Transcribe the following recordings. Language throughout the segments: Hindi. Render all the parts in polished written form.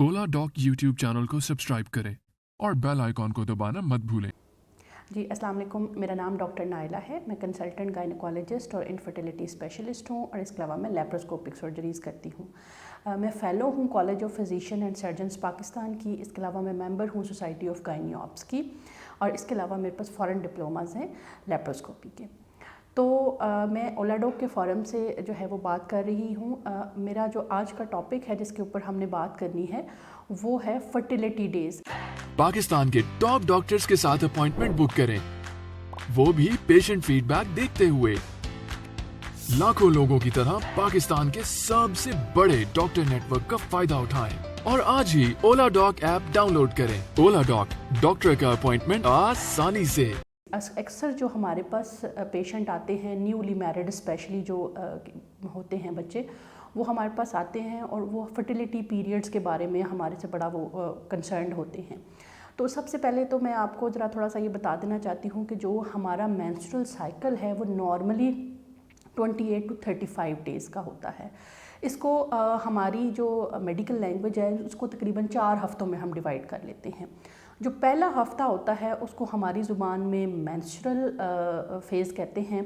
ओला डॉक यूट्यूब चैनल को सब्सक्राइब करें और बेल आइकॉन को दबाना मत भूलें। जी अस्सलाम वालेकुम, मेरा नाम डॉक्टर नाइला है। मैं कंसल्टेंट गायनेकोलॉजिस्ट और इनफर्टिलिटी स्पेशलिस्ट हूँ और इसके अलावा मैं लेप्रोस्कोपिक सर्जरीज़ करती हूँ। मैं फ़ेलो हूँ college of physician and surgeons Pakistan की। इसके अलावा मैं मेंबर हूँ सोसाइटी ऑफ गायनियोप्स की और इसके अलावा मेरे पास फ़ॉरेन डिप्लोमास हैं लेप्रोस्कोपी के। तो मैं ओलाडॉक के फ़ोरम से जो है वो बात कर रही हूँ। मेरा जो आज का टॉपिक है जिसके ऊपर हमने बात करनी है वो है फर्टिलिटी डेज़। पाकिस्तान के टॉप डॉक्टर्स के साथ अपॉइंटमेंट बुक करें, वो भी पेशेंट फीडबैक देखते हुए। लाखों लोगों की तरह पाकिस्तान के सबसे बड़े डॉक्टर नेटवर्क का फायदा उठाएं और आज ही ओला डॉक ऐप डाउनलोड करें। ओला डॉक, डॉक्टर का अपॉइंटमेंट आसानी से। अक्सर जो हमारे पास पेशेंट आते हैं न्यूली मैरिड स्पेशली जो होते हैं बच्चे, वो हमारे पास आते हैं और वो फर्टिलिटी पीरियड्स के बारे में हमारे से बड़ा वो कंसर्न्ड होते हैं। तो सबसे पहले तो मैं आपको ज़रा थोड़ा सा ये बता देना चाहती हूँ कि जो हमारा मेंस्ट्रुअल साइकिल है वो नॉर्मली 28 to 35 डेज़ का होता है। इसको हमारी जो मेडिकल लैंग्वेज है उसको तकरीबन 4 हफ्तों में हम डिवाइड कर लेते हैं। जो पहला हफ्ता होता है उसको हमारी ज़ुबान में मेंस्ट्रुअल फेज़ कहते हैं।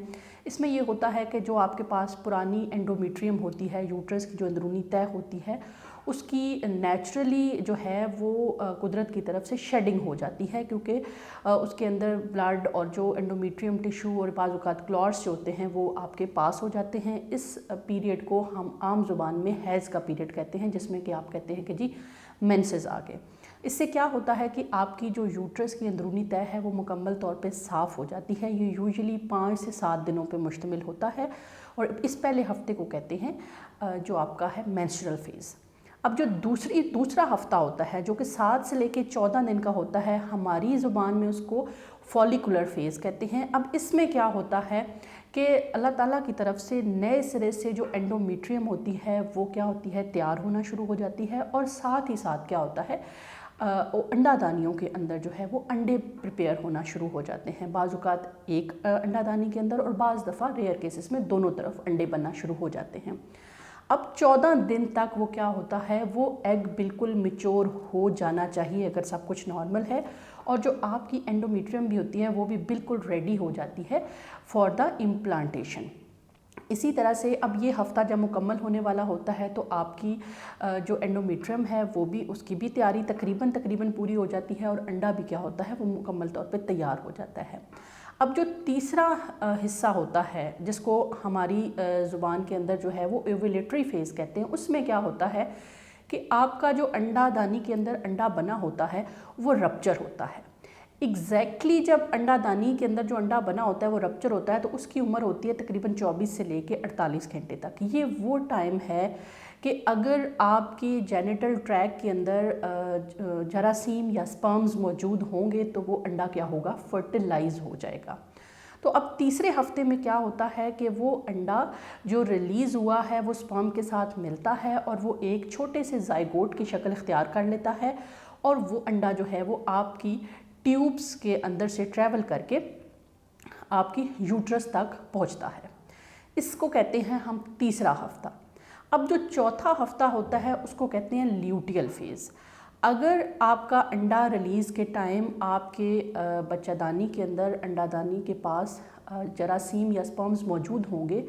इसमें ये होता है कि जो आपके पास पुरानी एंडोमेट्रियम होती है, यूट्रस की जो अंदरूनी तह होती है, उसकी नेचुरली जो है वो कुदरत की तरफ से शेडिंग हो जाती है, क्योंकि उसके अंदर ब्लड और जो एंडोमेट्रियम टिश्यू और बाज़ औक़ात क्लॉट्स जो होते हैं वो आपके पास हो जाते हैं। इस पीरियड को हम आम ज़ुबान में हैज़ का पीरियड कहते हैं, जिसमें कि आप कहते हैं कि जी मेंसेस आ गए। इससे क्या होता है कि आपकी जो यूट्रस की अंदरूनी तह है वो मुकम्मल तौर पे साफ़ हो जाती है। ये यूजुअली 5 से 7 दिनों पे मुश्तमिल होता है और इस पहले हफ्ते को कहते हैं जो आपका है मेंस्ट्रुअल फेज़। अब जो दूसरा हफ्ता होता है जो कि 7 से लेकर 14 दिन का होता है, हमारी ज़ुबान में उसको फॉलिकुलर फेज़ कहते हैं। अब इसमें क्या होता है कि अल्लाह ताला की तरफ से नए सिरे से जो एंडोमेट्रियम होती है वो क्या होती है, तैयार होना शुरू हो जाती है और साथ ही साथ क्या होता है, अंडादानियों के अंदर जो है वो अंडे प्रिपेयर होना शुरू हो जाते हैं। बाज़ औक़ात एक अंडादानी के अंदर और बाज़ दफ़ा रेयर केसेस में दोनों तरफ अंडे बनना शुरू हो जाते हैं। अब 14 दिन तक वो क्या होता है, वो एग बिल्कुल मैच्योर हो जाना चाहिए अगर सब कुछ नॉर्मल है, और जो आपकी एंडोमेट्रियम भी होती है वो भी बिल्कुल रेडी हो जाती है फॉर द इम्प्लांटेशन। इसी तरह से अब ये हफ़्ता जब मुकम्मल होने वाला होता है तो आपकी जो एंडोमेट्रियम है वो भी, उसकी भी तैयारी तकरीबन पूरी हो जाती है और अंडा भी क्या होता है वो मुकम्मल तौर पे तैयार हो जाता है। अब जो तीसरा हिस्सा होता है जिसको हमारी ज़ुबान के अंदर जो है वो ओव्यूलेटरी फेज़ कहते हैं, उसमें क्या होता है कि आपका जो अंडादानी के अंदर अंडा बना होता है वो रप्चर होता है। एग्जैक्टली जब अंडादानी के अंदर जो अंडा बना होता है वो रप्चर होता है तो उसकी उम्र होती है तकरीबन 24 से लेके 48 घंटे तक। ये वो टाइम है कि अगर आपके जेनिटल ट्रैक के अंदर जरासीम या स्पर्म्स मौजूद होंगे तो वो अंडा क्या होगा, फर्टिलाइज हो जाएगा। तो अब तीसरे हफ्ते में क्या होता है कि वो अंडा जो रिलीज़ हुआ है वो स्पर्म के साथ मिलता है और वो एक छोटे से जाइगोट की शक्ल इख्तियार कर लेता है और वो अंडा जो है वो आपकी ट्यूब्स के अंदर से ट्रैवल करके आपकी यूट्रस तक पहुंचता है। इसको कहते हैं हम तीसरा हफ्ता। अब जो चौथा हफ्ता होता है उसको कहते हैं ल्यूटियल फेज़। अगर आपका अंडा रिलीज़ के टाइम आपके बच्चादानी के अंदर, अंडादानी के पास जरासीम या स्पर्म्स मौजूद होंगे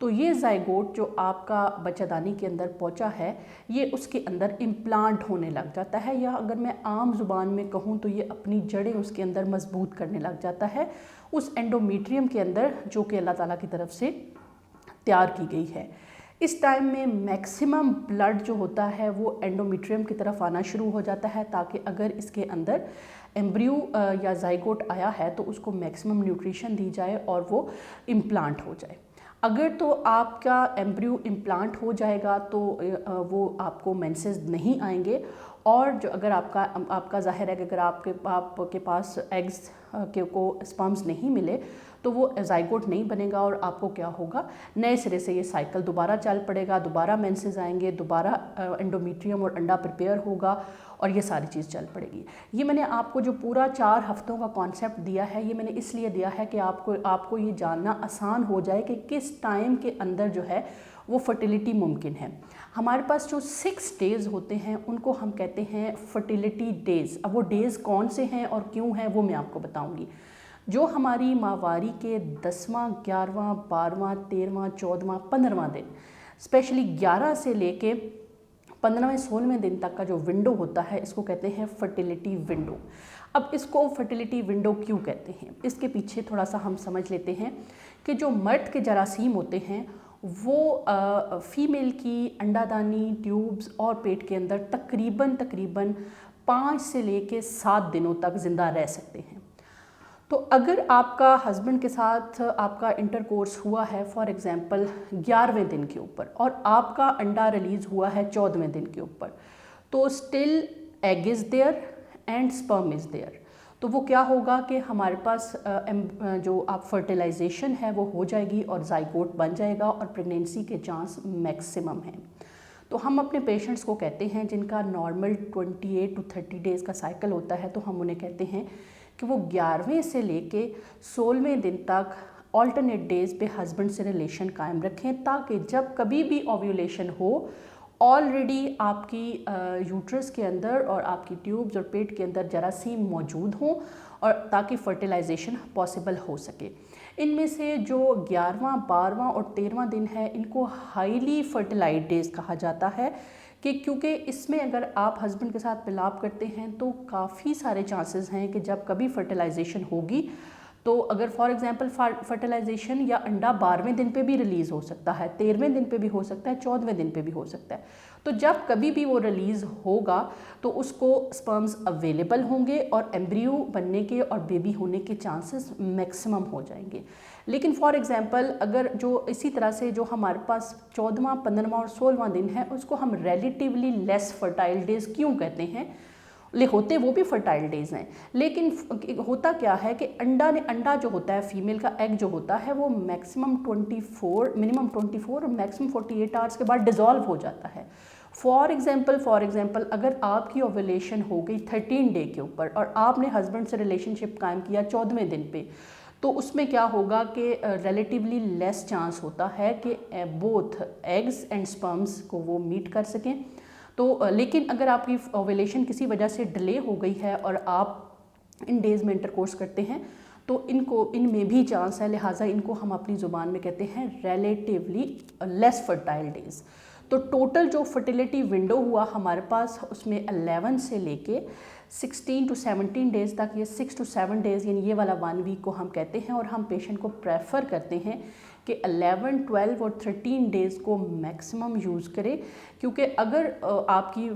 तो ये जाइगोट जो आपका बच्चादानी के अंदर पहुंचा है ये उसके अंदर इम्प्लांट होने लग जाता है, या अगर मैं आम ज़ुबान में कहूँ तो ये अपनी जड़ें उसके अंदर मजबूत करने लग जाता है उस एंडोमेट्रियम के अंदर जो कि अल्लाह ताला की तरफ से तैयार की गई है। इस टाइम में मैक्सिमम ब्लड जो होता है वो एंडोमेट्रियम की तरफ आना शुरू हो जाता है ताकि अगर इसके अंदर एम्ब्रियो या जाइगोट आया है तो उसको मैक्सिमम न्यूट्रिशन दी जाए और वो इम्प्लांट हो जाए। अगर तो आपका एम्ब्रियो इम्प्लांट हो जाएगा तो वो आपको मेंसेस नहीं आएंगे, और जो अगर आपका ज़ाहिर है कि अगर आपके पास एग्स को स्पर्म्स नहीं मिले तो वो जाइगोट नहीं बनेगा और आपको क्या होगा, नए सिरे से ये साइकिल दोबारा चल पड़ेगा, दोबारा मेंसेस आएंगे, दोबारा एंडोमेट्रियम और अंडा प्रिपेयर होगा और ये सारी चीज़ चल पड़ेगी। ये मैंने आपको जो पूरा 4 हफ्तों का कॉन्सेप्ट दिया है ये मैंने इसलिए दिया है कि आपको ये जानना आसान हो जाए कि किस टाइम के अंदर जो है वो फर्टिलिटी मुमकिन है। हमारे पास जो 6 डेज़ होते हैं उनको हम कहते हैं फर्टिलिटी डेज़। अब वो डेज़ कौन से हैं और क्यों हैं वो मैं आपको बताऊंगी। जो हमारी माहवारी के 10वां, 11वां, 12वां, 13वां, 14वां, 15वां दिन, स्पेशली 11 से लेके 15वें 16वें दिन तक का जो विंडो होता है, इसको कहते हैं फर्टिलिटी विंडो। अब इसको फर्टिलिटी विंडो क्यों कहते हैं, इसके पीछे थोड़ा सा हम समझ लेते हैं कि जो मर्द के जरासीम होते हैं वो फीमेल की अंडादानी, ट्यूब्स और पेट के अंदर तकरीबन 5 से लेके 7 दिनों तक ज़िंदा रह सकते हैं। तो अगर आपका हस्बैंड के साथ आपका इंटरकोर्स हुआ है फॉर एग्ज़ाम्पल 11वें दिन के ऊपर और आपका अंडा रिलीज़ हुआ है 14वें दिन के ऊपर, तो still egg is there and sperm is there. तो वो क्या होगा कि हमारे पास जो आप फर्टिलाइजेशन है वो हो जाएगी और जाइगोट बन जाएगा और प्रेगनेंसी के चांस मैक्सिमम हैं। तो हम अपने पेशेंट्स को कहते हैं जिनका नॉर्मल 28 to 30 डेज़ का साइकिल होता है, तो हम उन्हें कहते हैं कि वो 11वें से लेके 16वें दिन तक ऑल्टरनेट डेज़ पे हस्बैंड से रिलेशन कायम रखें, ताकि जब कभी भी ओव्यूलेशन हो ऑलरेडी आपकी यूट्रस के अंदर और आपकी ट्यूब्स और पेट के अंदर जरासीम मौजूद हों और ताकि फर्टिलाइजेशन पॉसिबल हो सके। इनमें से जो 11वां, 12वां और 13वां दिन है, इनको हाईली फर्टिलाइज डेज़ कहा जाता है कि क्योंकि इसमें अगर आप हस्बैंड के साथ मिलाप करते हैं तो काफ़ी सारे चांसेस हैं कि जब कभी फर्टिलाइजेशन होगी, तो अगर फॉर एग्जांपल फर्टिलाइजेशन या अंडा 12वें दिन पे भी रिलीज़ हो सकता है, 13वें दिन पे भी हो सकता है, 14वें दिन पे भी हो सकता है। तो जब कभी भी वो रिलीज़ होगा तो उसको स्पर्म्स अवेलेबल होंगे और एम्ब्रियो बनने के और बेबी होने के चांसेस मैक्सिमम हो जाएंगे। लेकिन फॉर एग्जांपल अगर जो इसी तरह से जो हमारे पास 14वां, 15वां और 16वां दिन है, उसको हम रिलेटिवली लेस फर्टाइल डेज़ क्यों कहते हैं? होते वो भी फर्टाइल डेज़ हैं, लेकिन होता क्या है कि अंडा जो होता है, फीमेल का एग जो होता है, वो मिनिमम 24 और मैक्सिमम 48 आवर्स के बाद डिज़ोल्व हो जाता है। फॉर एग्जांपल अगर आपकी ओव्यूलेशन हो गई 13 डे के ऊपर और आपने हस्बैंड से रिलेशनशिप कायम किया 14वें दिन पे, तो उसमें क्या होगा कि रिलेटिवली लेस चांस होता है कि बोथ एग्स एंड स्पर्म्स को वो मीट कर सकें। तो लेकिन अगर आपकी ओव्यूलेशन किसी वजह से डिले हो गई है और आप इन डेज़ में इंटरकोर्स करते हैं, तो इनमें भी चांस है, लिहाजा इनको हम अपनी ज़ुबान में कहते हैं रिलेटिवली लेस फर्टाइल डेज़। तो टोटल जो फर्टिलिटी विंडो हुआ हमारे पास, उसमें 11 से लेके 16 to 17 डेज़ तक, ये 6 to 7 डेज़ यानी ये वाला 1 वीक को हम कहते हैं। और हम पेशेंट को प्रेफर करते हैं कि 11, 12 और 13 डेज़ को मैक्सिमम यूज़ करें, क्योंकि अगर आपकी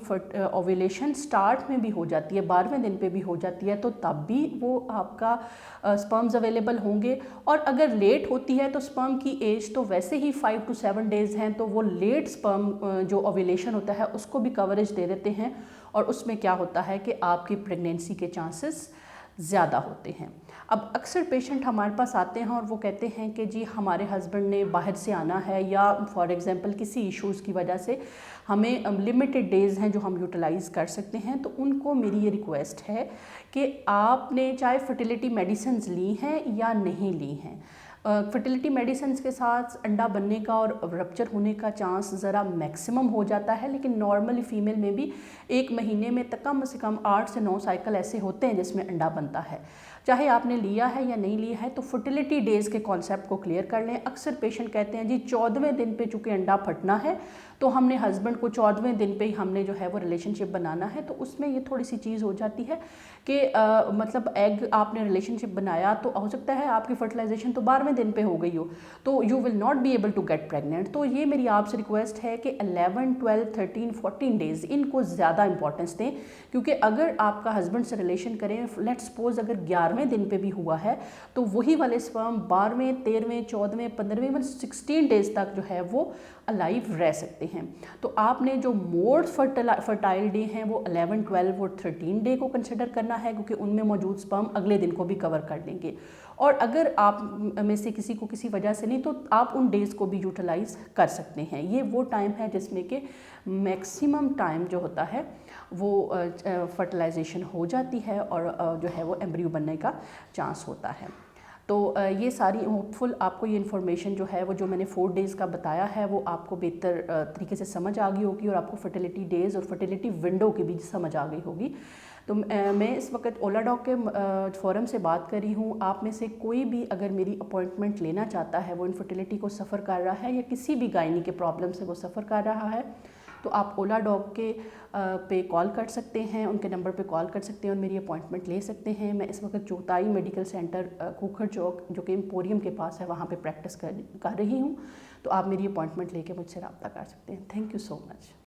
ओव्यूलेशन स्टार्ट में भी हो जाती है, 12वें दिन पे भी हो जाती है, तो तब भी वो आपका स्पर्म्स अवेलेबल होंगे। और अगर लेट होती है तो स्पर्म की एज तो वैसे ही 5 to 7 डेज़ हैं, तो वो लेट स्पर्म जो ओव्यूलेशन होता है उसको भी कवरेज दे देते हैं, और उसमें क्या होता है कि आपकी प्रेगनेंसी के चांसेस ज़्यादा होते हैं। अब अक्सर पेशेंट हमारे पास आते हैं और वो कहते हैं कि जी हमारे हस्बैंड ने बाहर से आना है, या फॉर एग्जांपल किसी इश्यूज़ की वजह से हमें लिमिटेड डेज़ हैं जो हम यूटिलाइज़ कर सकते हैं। तो उनको मेरी ये रिक्वेस्ट है कि आपने चाहे फर्टिलिटी मेडिसिन्स ली हैं या नहीं ली हैं, फर्टिलिटी मेडिसिन्स के साथ अंडा बनने का और रप्चर होने का चांस ज़रा मैक्सिमम हो जाता है, लेकिन नॉर्मली फ़ीमेल में भी 1 महीने में कम से कम 8 से 9 साइकिल ऐसे होते हैं जिसमें अंडा बनता है। चाहे आपने लिया है या नहीं लिया है, तो फर्टिलिटी डेज़ के कॉन्सेप्ट को क्लियर कर लें। अक्सर पेशेंट कहते हैं जी 14वें दिन पे चूँकि अंडा फटना है, तो हमने हस्बैंड को 14वें दिन पे ही हमने जो है वो रिलेशनशिप बनाना है। तो उसमें ये थोड़ी सी चीज़ हो जाती है कि मतलब एग आपने रिलेशनशिप बनाया, तो हो सकता है आपकी फर्टिलाइजेशन तो 12वें दिन पे हो गई हो, तो you will not be able to get pregnant. तो ये मेरी आपसे रिक्वेस्ट है कि 11, 12, 13, 14 डेज़ इनको ज़्यादा इंपॉर्टेंस दें, क्योंकि अगर आपका हस्बैंड से रिलेशन करें, लेट्स सपोज अगर 11वें दिन पे भी हुआ है, तो वही वाले स्पर्म 12वें, 13वें, 14वें, 15वें, मतलब 16 डेज़ तक जो है वो अलाइव रह सकते हैं। तो आपने जो मोर फर्टाइल डे हैं वो 11, 12 और 13 डे को कंसिडर करना है, क्योंकि उनमें मौजूद स्पर्म अगले दिन को भी कवर कर लेंगे। और अगर आप में से किसी को किसी वजह से नहीं, तो आप उन डेज़ को भी यूटिलाइज़ कर सकते हैं। ये वो टाइम है जिसमें कि मैक्सिमम टाइम जो होता है वो फर्टिलाइजेशन हो जाती है और जो है वो एम्ब्रियो बनने का चांस होता है। तो ये सारी होपफुल आपको ये इन्फॉर्मेशन जो है वो जो मैंने 4 डेज़ का बताया है वो आपको बेहतर तरीके से समझ आ गई होगी और आपको फर्टिलिटी डेज़ और फर्टिलिटी विंडो की भी समझ आ गई होगी। तो मैं इस वक्त ओला डॉग के फोरम से बात कर रही हूँ। आप में से कोई भी अगर मेरी अपॉइंटमेंट लेना चाहता है, वो इनफर्टिलिटी को सफ़र कर रहा है या किसी भी गायनी के प्रॉब्लम से वो सफ़र कर रहा है, तो आप ओला डॉग के पे कॉल कर सकते हैं, उनके नंबर पे कॉल कर सकते हैं और मेरी अपॉइंटमेंट ले सकते हैं। मैं इस वक्त चौथाई मेडिकल सेंटर खोखर चौक जो कि एम्पोरियम के पास है वहाँ पे प्रैक्टिस कर रही हूँ। तो आप मेरी अपॉइंटमेंट लेके मुझसे रब्ता कर सकते हैं। Thank you so much.